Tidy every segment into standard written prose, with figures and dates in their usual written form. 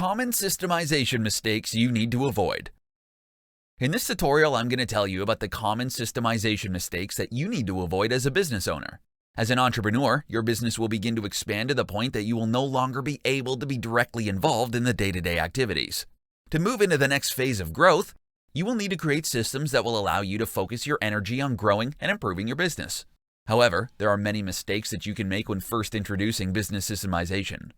Common systemization mistakes you need to avoid. In this tutorial, I'm going to tell you about the common systemization mistakes that you need to avoid as a business owner. As an entrepreneur, your business will begin to expand to the point that you will no longer be able to be directly involved in the day-to-day activities. To move into the next phase of growth, you will need to create systems that will allow you to focus your energy on growing and improving your business. However, there are many mistakes that you can make when first introducing business systemization.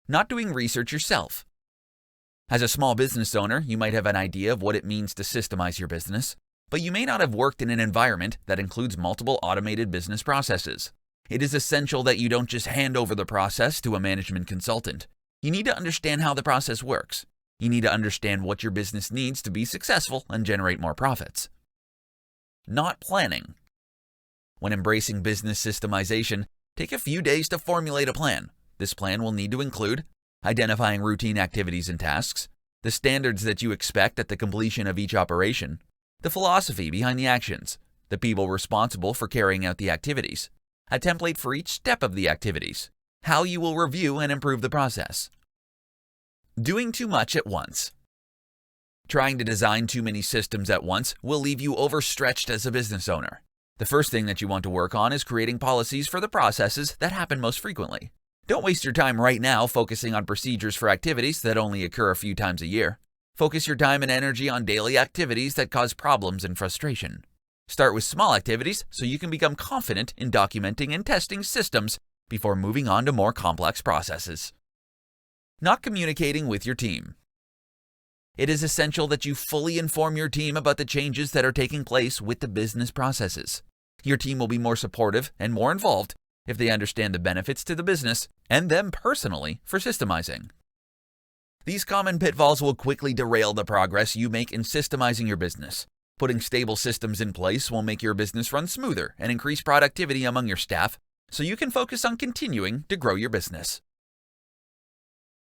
Not doing research yourself. As a small business owner, you might have an idea of what it means to systemize your business, but you may not have worked in an environment that includes multiple automated business processes. It is essential that you don't just hand over the process to a management consultant. You need to understand how the process works. You need to understand what your business needs to be successful and generate more profits. Not planning. When embracing business systemization, take a few days to formulate a plan. This plan will need to include identifying routine activities and tasks, the standards that you expect at the completion of each operation, the philosophy behind the actions, the people responsible for carrying out the activities, a template for each step of the activities, how you will review and improve the process. Doing too much at once. Trying to design too many systems at once will leave you overstretched as a business owner. The first thing that you want to work on is creating policies for the processes that happen most frequently. Don't waste your time right now focusing on procedures for activities that only occur a few times a year. Focus your time and energy on daily activities that cause problems and frustration. Start with small activities so you can become confident in documenting and testing systems before moving on to more complex processes. Not communicating with your team. It is essential that you fully inform your team about the changes that are taking place with the business processes. Your team will be more supportive and more involved if they understand the benefits to the business and them personally for systemizing. These common pitfalls will quickly derail the progress you make in systemizing your business. Putting stable systems in place will make your business run smoother and increase productivity among your staff so you can focus on continuing to grow your business.